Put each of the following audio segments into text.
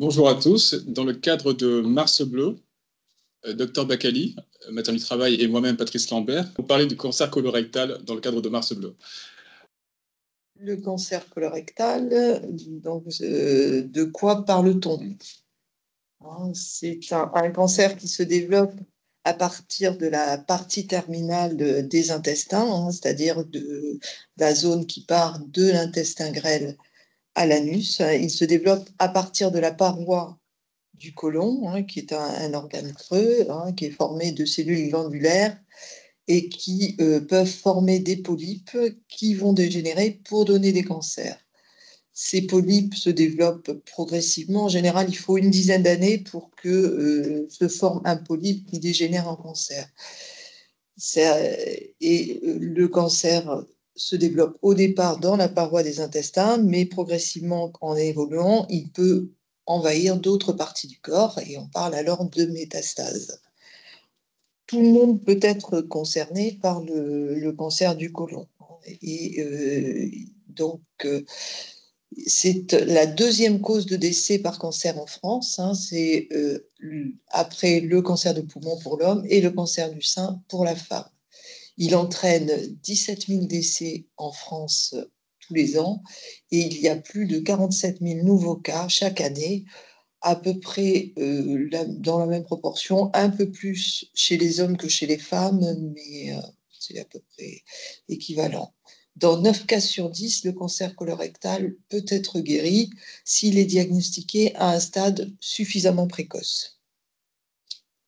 Bonjour à tous. Dans le cadre de Mars Bleu, Dr Bakali, médecin du travail, et moi-même, Patrice Lambert, vous parler du cancer colorectal dans le cadre de Mars Bleu. Le cancer colorectal, donc, de quoi parle-t-on? C'est un cancer qui se développe à partir de la partie terminale des intestins, c'est-à-dire de la zone qui part de l'intestin grêle à l'anus. Il se développe à partir de la paroi du côlon, qui est un organe creux, qui est formé de cellules glandulaires et qui peuvent former des polypes qui vont dégénérer pour donner des cancers. Ces polypes se développent progressivement. En général, il faut une dizaine d'années pour que se forme un polype qui dégénère en cancer. Le cancer se développe au départ dans la paroi des intestins, mais progressivement, en évoluant, il peut envahir d'autres parties du corps et on parle alors de métastase. Tout le monde peut être concerné par le cancer du côlon. C'est la deuxième cause de décès par cancer en France. C'est après le cancer de poumon pour l'homme et le cancer du sein pour la femme. Il entraîne 17 000 décès en France tous les ans et il y a plus de 47 000 nouveaux cas chaque année, à peu près dans la même proportion, un peu plus chez les hommes que chez les femmes, mais c'est à peu près équivalent. Dans 9 cas sur 10, le cancer colorectal peut être guéri s'il est diagnostiqué à un stade suffisamment précoce.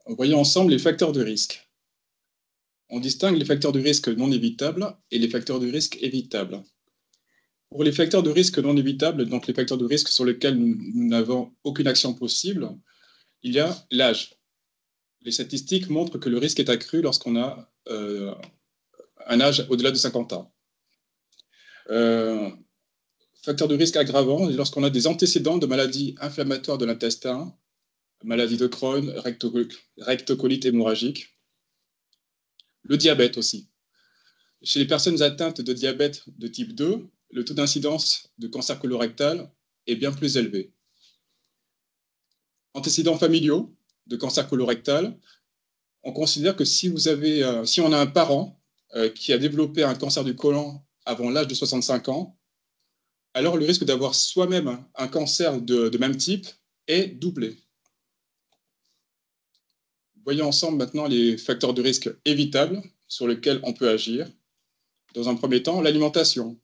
Voyons ensemble les facteurs de risque. On distingue les facteurs de risque non évitables et les facteurs de risque évitables. Pour les facteurs de risque non évitables, donc les facteurs de risque sur lesquels nous n'avons aucune action possible, il y a l'âge. Les statistiques montrent que le risque est accru lorsqu'on a un âge au-delà de 50 ans. Facteur de risque aggravant, lorsqu'on a des antécédents de maladies inflammatoires de l'intestin, maladie de Crohn, rectocolite hémorragique. Le diabète aussi. Chez les personnes atteintes de diabète de type 2, le taux d'incidence de cancer colorectal est bien plus élevé. Antécédents familiaux de cancer colorectal, on considère que si on a un parent qui a développé un cancer du côlon avant l'âge de 65 ans, alors le risque d'avoir soi-même un cancer de même type est doublé. Voyons ensemble maintenant les facteurs de risque évitables sur lesquels on peut agir. Dans un premier temps, l'alimentation.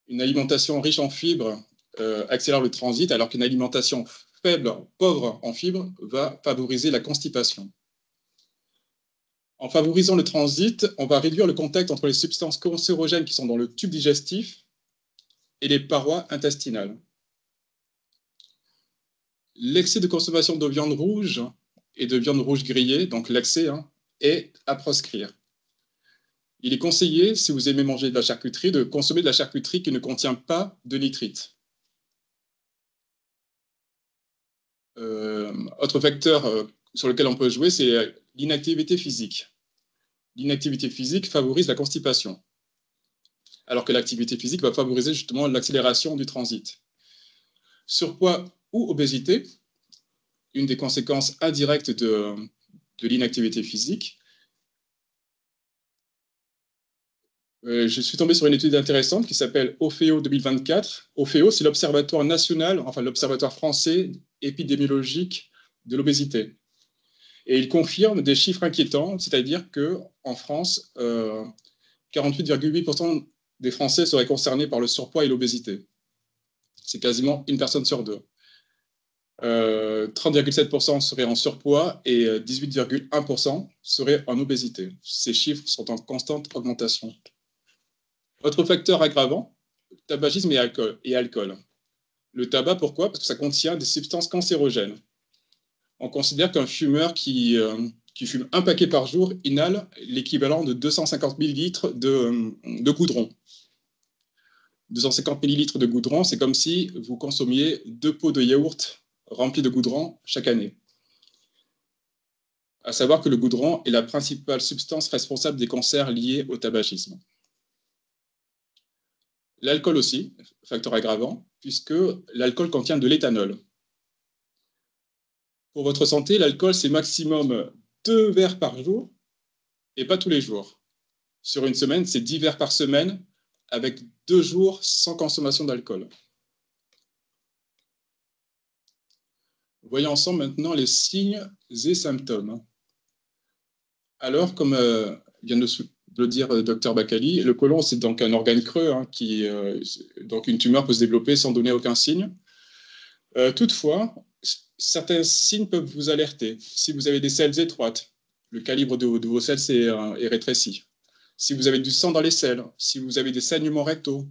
Une alimentation riche en fibres accélère le transit, alors qu'une alimentation faible, pauvre en fibres, va favoriser la constipation. En favorisant le transit, on va réduire le contact entre les substances cancérogènes qui sont dans le tube digestif et les parois intestinales. L'excès de consommation de viande rouge et de viande rouge grillée, donc l'excès, est à proscrire. Il est conseillé, si vous aimez manger de la charcuterie, de consommer de la charcuterie qui ne contient pas de nitrite. Autre facteur sur lequel on peut jouer, c'est l'inactivité physique. L'inactivité physique favorise la constipation, alors que l'activité physique va favoriser justement l'accélération du transit. Surpoids ou obésité, une des conséquences indirectes de l'inactivité physique. Je suis tombé sur une étude intéressante qui s'appelle OFEO 2024. OFEO, c'est l'Observatoire national, enfin l'Observatoire français épidémiologique de l'obésité. Et il confirme des chiffres inquiétants, c'est-à-dire qu'en France, 48,8% des Français seraient concernés par le surpoids et l'obésité. C'est quasiment une personne sur deux. 30,7% seraient en surpoids et 18,1% seraient en obésité. Ces chiffres sont en constante augmentation. Autre facteur aggravant, tabagisme et alcool. Le tabac, pourquoi? Parce que ça contient des substances cancérogènes. On considère qu'un fumeur qui fume un paquet par jour inhale l'équivalent de 250 millilitres de goudron. 250 millilitres de goudron, c'est comme si vous consommiez 2 pots de yaourt remplis de goudron chaque année. À savoir que le goudron est la principale substance responsable des cancers liés au tabagisme. L'alcool aussi, facteur aggravant, puisque l'alcool contient de l'éthanol. Pour votre santé, l'alcool, c'est maximum 2 verres par jour et pas tous les jours. Sur une semaine, c'est 10 verres par semaine avec 2 jours sans consommation d'alcool. Voyons ensemble maintenant les signes et symptômes. Alors, comme vient de le dire Dr Bakali, le côlon, c'est donc un organe creux, donc une tumeur peut se développer sans donner aucun signe. Toutefois, certains signes peuvent vous alerter. Si vous avez des selles étroites, le calibre de vos selles est rétréci. Si vous avez du sang dans les selles, si vous avez des saignements rectaux,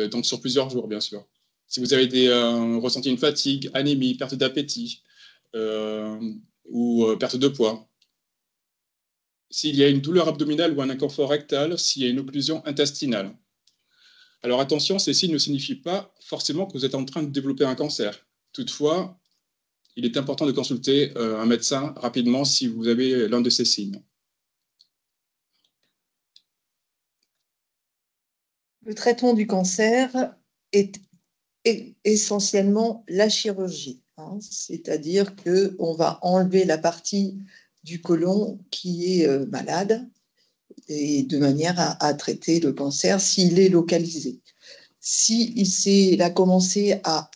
donc sur plusieurs jours, bien sûr. Si vous avez ressenti une fatigue, anémie, perte d'appétit ou perte de poids. S'il y a une douleur abdominale ou un inconfort rectal, s'il y a une occlusion intestinale. Alors attention, ces signes ne signifient pas forcément que vous êtes en train de développer un cancer. Toutefois, il est important de consulter un médecin rapidement si vous avez l'un de ces signes. Le traitement du cancer est essentiellement la chirurgie, c'est-à-dire qu'on va enlever la partie du côlon qui est malade et de manière à traiter le cancer s'il est localisé. S'il a commencé à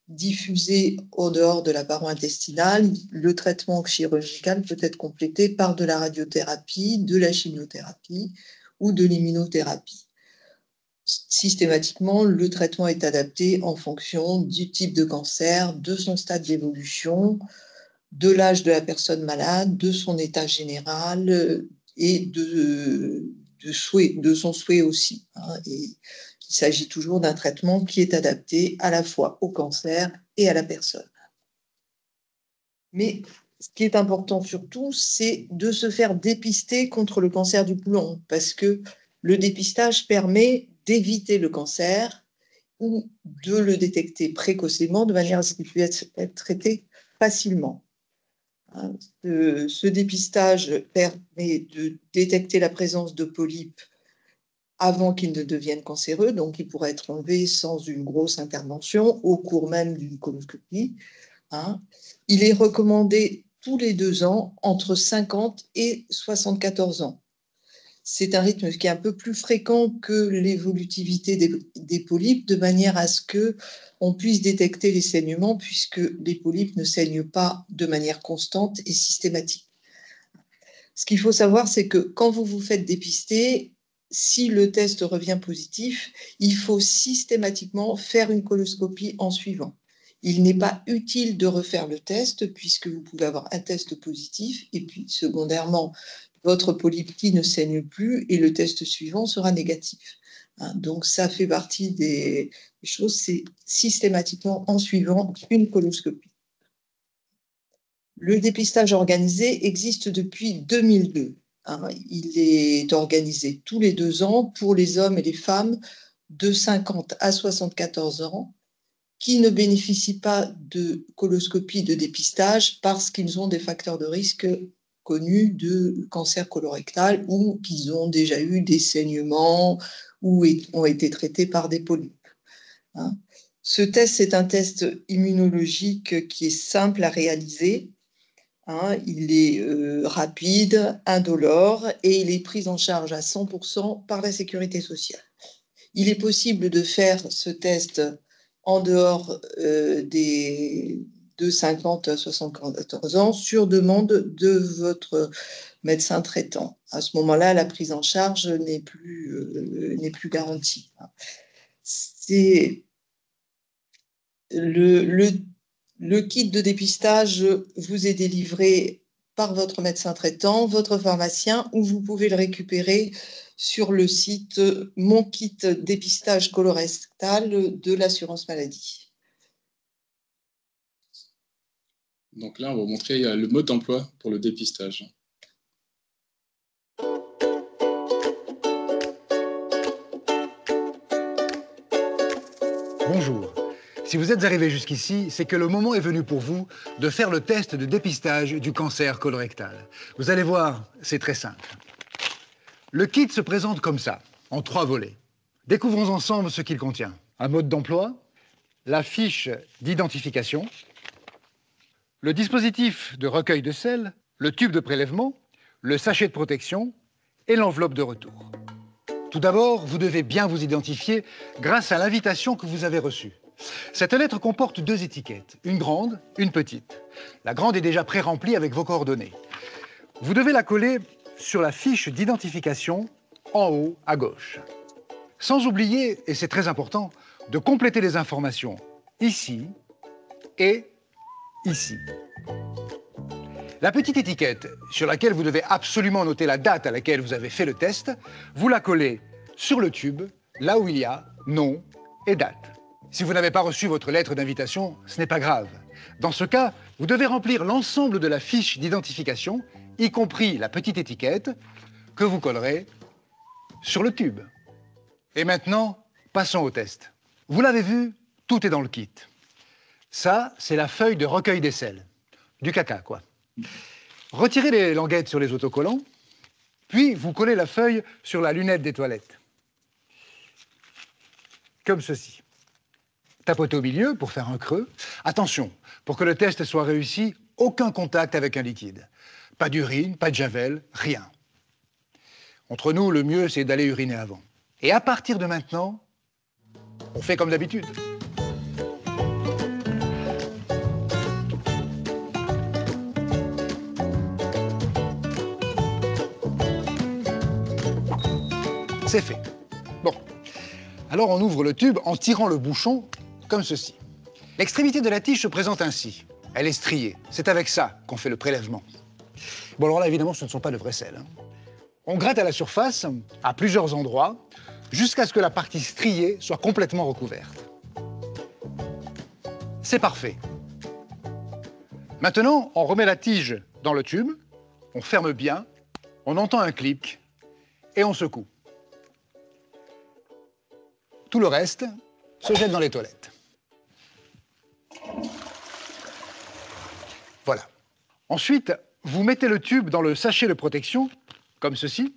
diffuser au dehors de la paroi intestinale, le traitement chirurgical peut être complété par de la radiothérapie, de la chimiothérapie ou de l'immunothérapie. Systématiquement, le traitement est adapté en fonction du type de cancer, de son stade d'évolution, de l'âge de la personne malade, de son état général et de son souhait aussi. Et il s'agit toujours d'un traitement qui est adapté à la fois au cancer et à la personne. Mais ce qui est important surtout, c'est de se faire dépister contre le cancer du côlon, parce que le dépistage permet d'éviter le cancer ou de le détecter précocement de manière à ce qu'il puisse être traité facilement. Ce dépistage permet de détecter la présence de polypes avant qu'ils ne deviennent cancéreux, donc ils pourraient être enlevés sans une grosse intervention au cours même d'une coloscopie. Il est recommandé tous les 2 ans entre 50 et 74 ans. C'est un rythme qui est un peu plus fréquent que l'évolutivité des polypes, de manière à ce qu'on puisse détecter les saignements, puisque les polypes ne saignent pas de manière constante et systématique. Ce qu'il faut savoir, c'est que quand vous vous faites dépister, si le test revient positif, il faut systématiquement faire une coloscopie en suivant. Il n'est pas utile de refaire le test, puisque vous pouvez avoir un test positif, et puis secondairement, votre polype qui ne saigne plus, et le test suivant sera négatif. Donc ça fait partie des choses, c'est systématiquement en suivant une coloscopie. Le dépistage organisé existe depuis 2002. Il est organisé tous les 2 ans pour les hommes et les femmes de 50 à 74 ans qui ne bénéficient pas de coloscopie de dépistage parce qu'ils ont des facteurs de risque connus de cancer colorectal ou qu'ils ont déjà eu des saignements ou ont été traités par des polypes. Ce test, c'est un test immunologique qui est simple à réaliser. Il est rapide, indolore et il est pris en charge à 100% par la sécurité sociale. Il est possible de faire ce test en dehors de 50 à 74 ans sur demande de votre médecin traitant. À ce moment-là, la prise en charge n'est plus garantie. C'est le kit de dépistage vous est délivré par votre médecin traitant, votre pharmacien, ou vous pouvez le récupérer sur le site Mon kit dépistage colorectal de l'assurance maladie. Donc là, on va vous montrer le mode d'emploi pour le dépistage. Bonjour. Si vous êtes arrivé jusqu'ici, c'est que le moment est venu pour vous de faire le test de dépistage du cancer colorectal. Vous allez voir, c'est très simple. Le kit se présente comme ça, en 3 volets. Découvrons ensemble ce qu'il contient. Un mode d'emploi, la fiche d'identification, le dispositif de recueil de sel, le tube de prélèvement, le sachet de protection et l'enveloppe de retour. Tout d'abord, vous devez bien vous identifier grâce à l'invitation que vous avez reçue. Cette lettre comporte 2 étiquettes, une grande, une petite. La grande est déjà pré-remplie avec vos coordonnées. Vous devez la coller sur la fiche d'identification en haut à gauche. Sans oublier, et c'est très important, de compléter les informations ici et ici. La petite étiquette sur laquelle vous devez absolument noter la date à laquelle vous avez fait le test, vous la collez sur le tube, là où il y a nom et date. Si vous n'avez pas reçu votre lettre d'invitation, ce n'est pas grave. Dans ce cas, vous devez remplir l'ensemble de la fiche d'identification, y compris la petite étiquette, que vous collerez sur le tube. Et maintenant, passons au test. Vous l'avez vu, tout est dans le kit. Ça, c'est la feuille de recueil des sels. Du caca, quoi. Retirez les languettes sur les autocollants, puis vous collez la feuille sur la lunette des toilettes. Comme ceci. Tapotez au milieu pour faire un creux. Attention, pour que le test soit réussi, aucun contact avec un liquide. Pas d'urine, pas de javel, rien. Entre nous, le mieux, c'est d'aller uriner avant. Et à partir de maintenant, on fait comme d'habitude. C'est fait. Bon. Alors on ouvre le tube en tirant le bouchon comme ceci. L'extrémité de la tige se présente ainsi. Elle est striée. C'est avec ça qu'on fait le prélèvement. Bon, alors là, évidemment, ce ne sont pas de vrais sels. On gratte à la surface, à plusieurs endroits, jusqu'à ce que la partie striée soit complètement recouverte. C'est parfait. Maintenant, on remet la tige dans le tube, on ferme bien, on entend un clic et on secoue. Tout le reste se jette dans les toilettes. Voilà. Ensuite, vous mettez le tube dans le sachet de protection, comme ceci.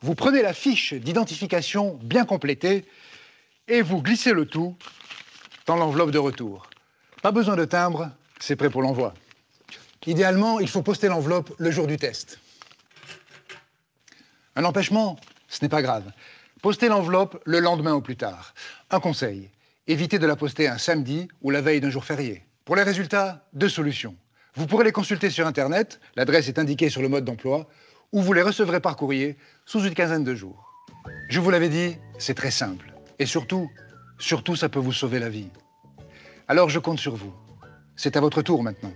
Vous prenez la fiche d'identification bien complétée et vous glissez le tout dans l'enveloppe de retour. Pas besoin de timbre, c'est prêt pour l'envoi. Idéalement, il faut poster l'enveloppe le jour du test. Un empêchement, ce n'est pas grave. Postez l'enveloppe le lendemain au plus tard. Un conseil, évitez de la poster un samedi ou la veille d'un jour férié. Pour les résultats, 2 solutions. Vous pourrez les consulter sur Internet, l'adresse est indiquée sur le mode d'emploi, ou vous les recevrez par courrier sous une quinzaine de jours. Je vous l'avais dit, c'est très simple. Et surtout, ça peut vous sauver la vie. Alors je compte sur vous. C'est à votre tour maintenant.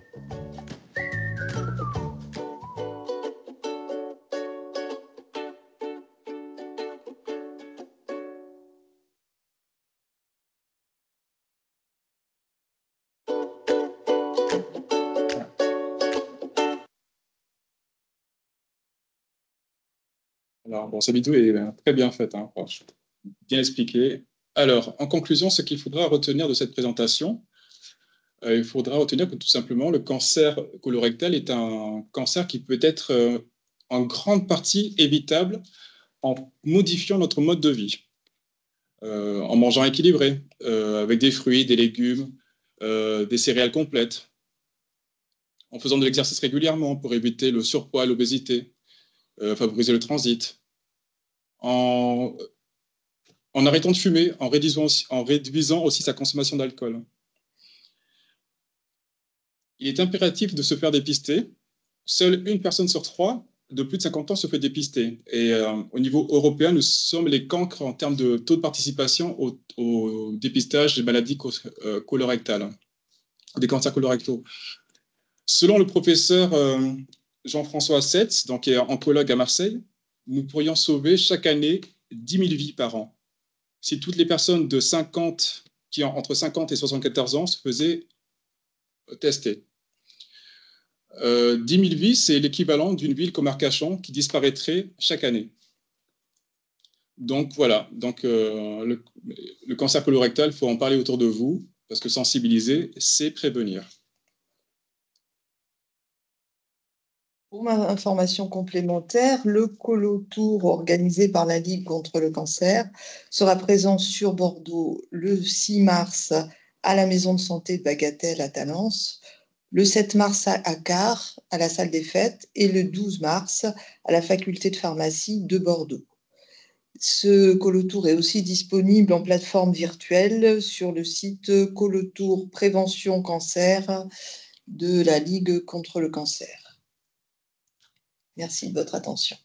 Alors, bon, cette vidéo est très bien faite, hein, bien expliquée. Alors, en conclusion, ce qu'il faudra retenir de cette présentation, il faudra retenir que tout simplement, le cancer colorectal est un cancer qui peut être en grande partie évitable en modifiant notre mode de vie, en mangeant équilibré, avec des fruits, des légumes, des céréales complètes, en faisant de l'exercice régulièrement pour éviter le surpoids, l'obésité, favoriser le transit, en arrêtant de fumer, en réduisant aussi sa consommation d'alcool. Il est impératif de se faire dépister. Seule 1 personne sur 3 de plus de 50 ans se fait dépister. Et au niveau européen, nous sommes les cancres en termes de taux de participation au dépistage des maladies colorectales, des cancers colorectaux. Selon le professeur Jean-François Setz, donc, qui est oncologue à Marseille, nous pourrions sauver chaque année 10 000 vies par an. Si toutes les personnes de 50, qui ont entre 50 et 74 ans se faisaient tester. 10 000 vies, c'est l'équivalent d'une ville comme Arcachon qui disparaîtrait chaque année. Donc voilà, donc, le cancer colorectal, il faut en parler autour de vous, parce que sensibiliser, c'est prévenir. Pour ma information complémentaire, le Colotour organisé par la Ligue contre le cancer sera présent sur Bordeaux le 6 mars à la maison de santé de Bagatelle à Talence, le 7 mars à Car, à la salle des fêtes, et le 12 mars à la faculté de pharmacie de Bordeaux. Ce Colotour est aussi disponible en plateforme virtuelle sur le site Colotour Prévention Cancer de la Ligue contre le cancer. Merci de votre attention.